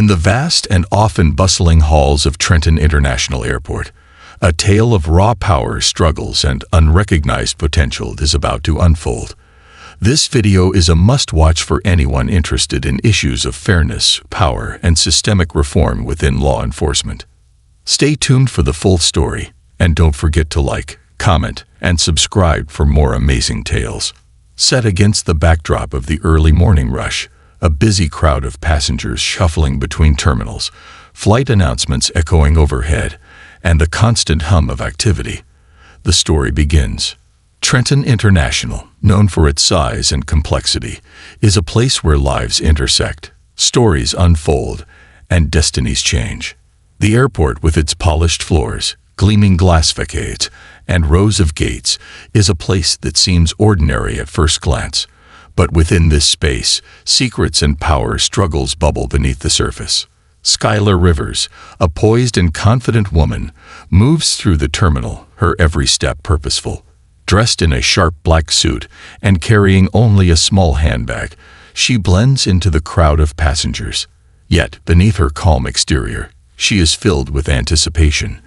the vast and often bustling halls of Trenton International Airport, a tale of raw power, struggles, and unrecognized potential is about to unfold. This video is a must-watch for anyone interested in issues of fairness, power, and systemic reform within law enforcement. Stay tuned for the full story, and don't forget to like, comment, and subscribe for more amazing tales. Set against the backdrop of the early morning rush, a busy crowd of passengers shuffling between terminals, flight announcements echoing overhead, and the constant hum of activity, the story begins. Trenton International, known for its size and complexity, is a place where lives intersect, stories unfold, and destinies change. The airport, with its polished floors, gleaming glass facades, and rows of gates, is a place that seems ordinary at first glance. But within this space, secrets and power struggles bubble beneath the surface. Skylar Rivers, a poised and confident woman, moves through the terminal, her every step purposeful. Dressed in a sharp black suit and carrying only a small handbag, she blends into the crowd of passengers. Yet, beneath her calm exterior, she is filled with anticipation.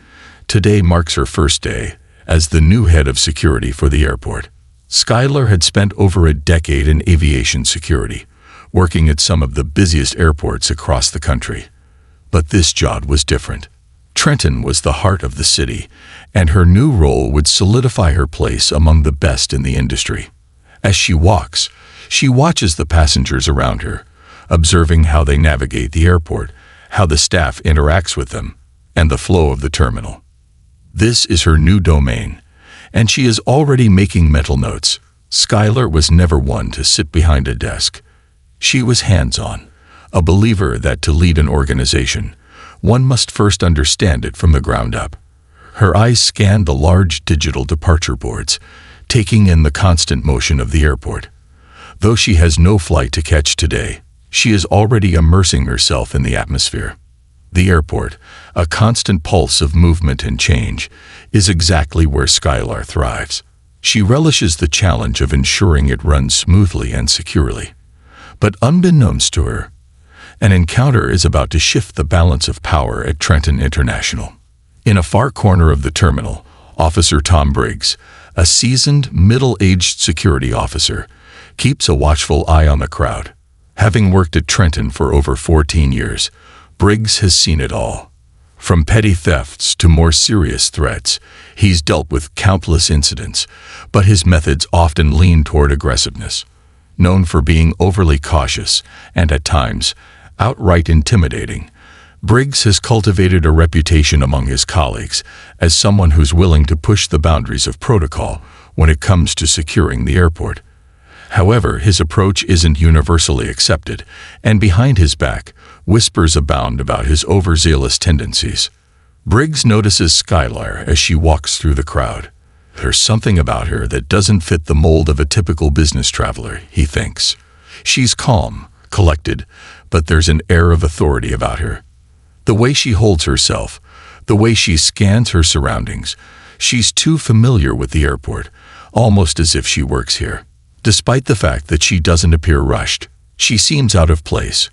Today marks her first day as the new head of security for the airport. Skylar had spent over a decade in aviation security, working at some of the busiest airports across the country. But this job was different. Trenton was the heart of the city, and her new role would solidify her place among the best in the industry. As she walks, she watches the passengers around her, observing how they navigate the airport, how the staff interacts with them, and the flow of the terminal. This is her new domain, and she is already making mental notes. Skylar was never one to sit behind a desk. She was hands-on, a believer that to lead an organization, one must first understand it from the ground up. Her eyes scanned the large digital departure boards, taking in the constant motion of the airport. Though she has no flight to catch today, she is already immersing herself in the atmosphere. The airport, a constant pulse of movement and change, is exactly where Skylar thrives. She relishes the challenge of ensuring it runs smoothly and securely. But unbeknownst to her, an encounter is about to shift the balance of power at Trenton International. In a far corner of the terminal, Officer Tom Briggs, a seasoned, middle-aged security officer, keeps a watchful eye on the crowd. Having worked at Trenton for over 14 years, Briggs has seen it all. From petty thefts to more serious threats, he's dealt with countless incidents, but his methods often lean toward aggressiveness. Known for being overly cautious and, at times, outright intimidating, Briggs has cultivated a reputation among his colleagues as someone who's willing to push the boundaries of protocol when it comes to securing the airport. However, his approach isn't universally accepted, and behind his back, whispers abound about his overzealous tendencies. Briggs notices Skylar as she walks through the crowd. There's something about her that doesn't fit the mold of a typical business traveler, he thinks. She's calm, collected, but there's an air of authority about her. The way she holds herself, the way she scans her surroundings, she's too familiar with the airport, almost as if she works here. Despite the fact that she doesn't appear rushed, she seems out of place,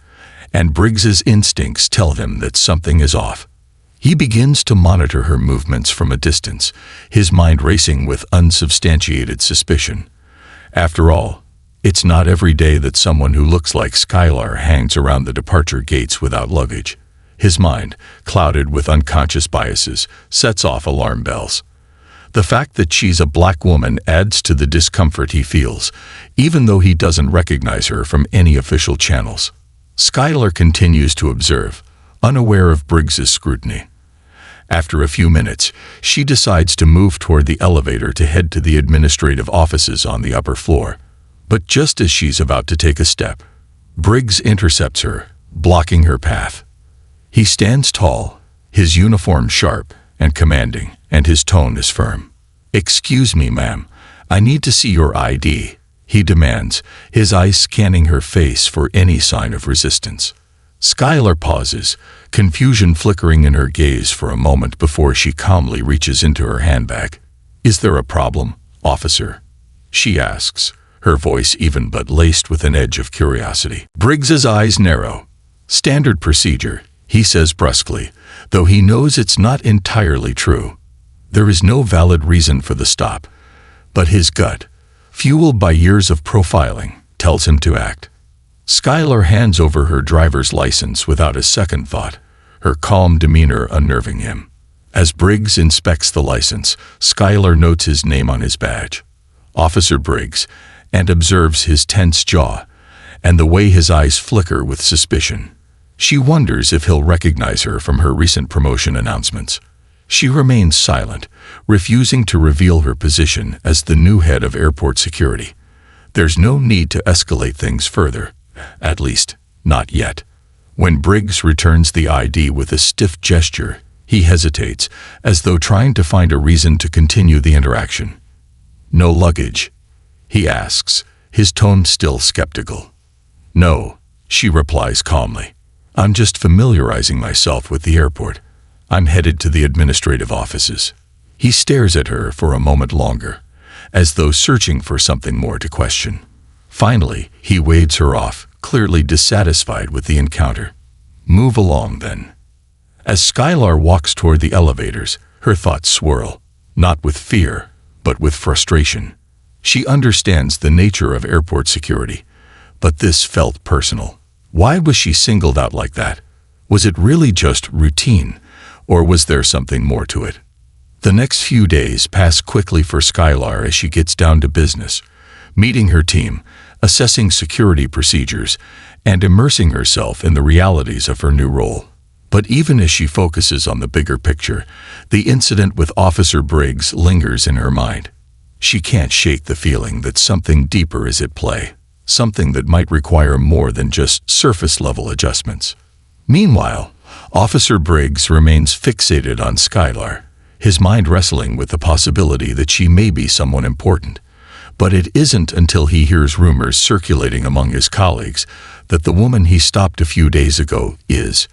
and Briggs's instincts tell him that something is off. He begins to monitor her movements from a distance, his mind racing with unsubstantiated suspicion. After all, it's not every day that someone who looks like Skylar hangs around the departure gates without luggage. His mind, clouded with unconscious biases, sets off alarm bells. The fact that she's a black woman adds to the discomfort he feels, even though he doesn't recognize her from any official channels. Skylar continues to observe, unaware of Briggs's scrutiny. After a few minutes, she decides to move toward the elevator to head to the administrative offices on the upper floor. But just as she's about to take a step, Briggs intercepts her, blocking her path. He stands tall, his uniform sharp and commanding, and his tone is firm. "Excuse me, ma'am, I need to see your ID," he demands, his eyes scanning her face for any sign of resistance. Skylar pauses, confusion flickering in her gaze for a moment before she calmly reaches into her handbag. "Is there a problem, officer?" she asks, her voice even but laced with an edge of curiosity. Briggs's eyes narrow. "Standard procedure," he says brusquely, though he knows it's not entirely true. There is no valid reason for the stop, but his gut, fueled by years of profiling, tells him to act. Skylar hands over her driver's license without a second thought, her calm demeanor unnerving him. As Briggs inspects the license, Skylar notes his name on his badge, Officer Briggs, and observes his tense jaw and the way his eyes flicker with suspicion. She wonders if he'll recognize her from her recent promotion announcements. She remains silent, refusing to reveal her position as the new head of airport security. There's no need to escalate things further, at least, not yet. When Briggs returns the ID with a stiff gesture, he hesitates, as though trying to find a reason to continue the interaction. "No luggage?" he asks, his tone still skeptical. "No," she replies calmly. "I'm just familiarizing myself with the airport. I'm headed to the administrative offices." He stares at her for a moment longer, as though searching for something more to question. Finally, he wades her off, clearly dissatisfied with the encounter. "Move along, then." As Skylar walks toward the elevators, her thoughts swirl, not with fear, but with frustration. She understands the nature of airport security, but this felt personal. Why was she singled out like that? Was it really just routine, or was there something more to it? The next few days pass quickly for Skylar as she gets down to business, meeting her team, assessing security procedures, and immersing herself in the realities of her new role. But even as she focuses on the bigger picture, the incident with Officer Briggs lingers in her mind. She can't shake the feeling that something deeper is at play, something that might require more than just surface-level adjustments. Meanwhile, Officer Briggs remains fixated on Skylar, his mind wrestling with the possibility that she may be someone important. But it isn't until he hears rumors circulating among his colleagues that the woman he stopped a few days ago is,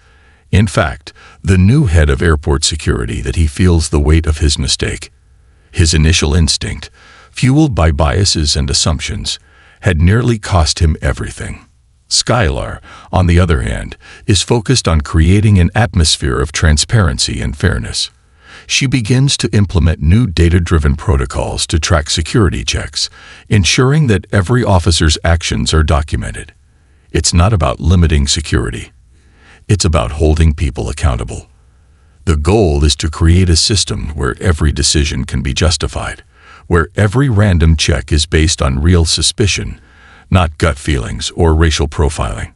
in fact, the new head of airport security that he feels the weight of his mistake. His initial instinct, fueled by biases and assumptions, had nearly cost him everything. Skylar, on the other hand, is focused on creating an atmosphere of transparency and fairness. She begins to implement new data-driven protocols to track security checks, ensuring that every officer's actions are documented. It's not about limiting security. It's about holding people accountable. The goal is to create a system where every decision can be justified, where every random check is based on real suspicion, not gut feelings or racial profiling.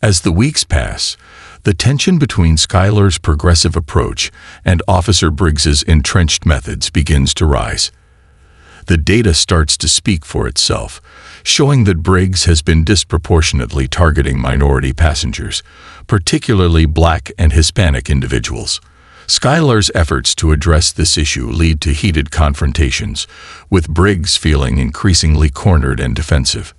As the weeks pass, the tension between Skylar's progressive approach and Officer Briggs's entrenched methods begins to rise. The data starts to speak for itself, showing that Briggs has been disproportionately targeting minority passengers, particularly Black and Hispanic individuals. Skylar's efforts to address this issue lead to heated confrontations, with Briggs feeling increasingly cornered and defensive.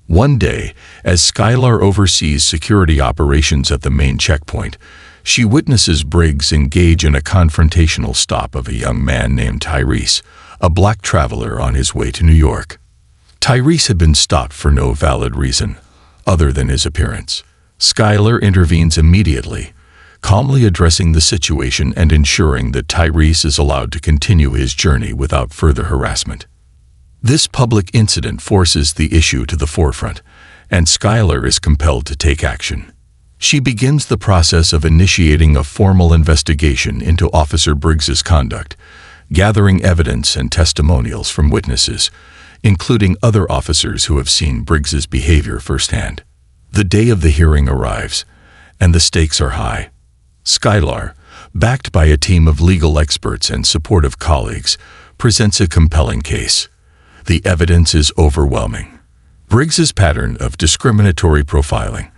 One day, as Skylar oversees security operations at the main checkpoint, she witnesses Briggs engage in a confrontational stop of a young man named Tyrese, a Black traveler on his way to New York. Tyrese had been stopped for no valid reason, other than his appearance. Skylar intervenes immediately, calmly addressing the situation and ensuring that Tyrese is allowed to continue his journey without further harassment. This public incident forces the issue to the forefront, and Skylar is compelled to take action. She begins the process of initiating a formal investigation into Officer Briggs's conduct, gathering evidence and testimonials from witnesses, including other officers who have seen Briggs's behavior firsthand. The day of the hearing arrives, and the stakes are high. Skylar, backed by a team of legal experts and supportive colleagues, presents a compelling case. The evidence is overwhelming. Briggs's pattern of discriminatory profiling,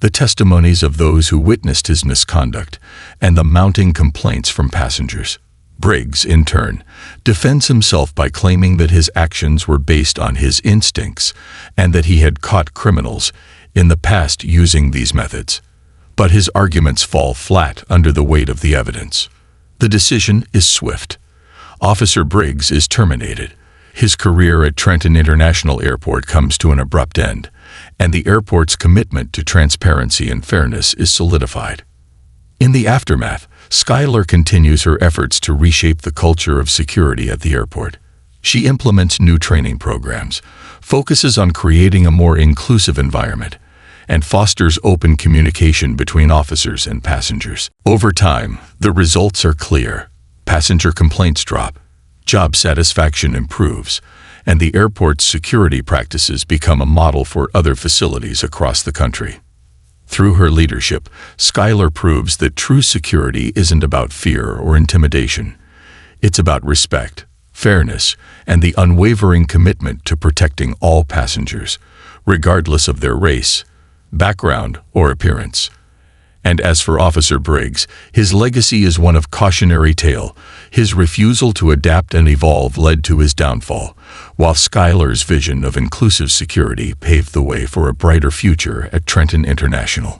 the testimonies of those who witnessed his misconduct, and the mounting complaints from passengers. Briggs, in turn, defends himself by claiming that his actions were based on his instincts and that he had caught criminals in the past using these methods. But his arguments fall flat under the weight of the evidence. The decision is swift. Officer Briggs is terminated. His career at Trenton International Airport comes to an abrupt end, and the airport's commitment to transparency and fairness is solidified. In the aftermath, Skylar continues her efforts to reshape the culture of security at the airport. She implements new training programs, focuses on creating a more inclusive environment, and fosters open communication between officers and passengers. Over time, the results are clear. Passenger complaints drop, job satisfaction improves, and the airport's security practices become a model for other facilities across the country. Through her leadership, Skylar proves that true security isn't about fear or intimidation. It's about respect, fairness, and the unwavering commitment to protecting all passengers, regardless of their race, background, or appearance. And as for Officer Briggs, his legacy is one of cautionary tale. His refusal to adapt and evolve led to his downfall, while Skylar's vision of inclusive security paved the way for a brighter future at Trenton International.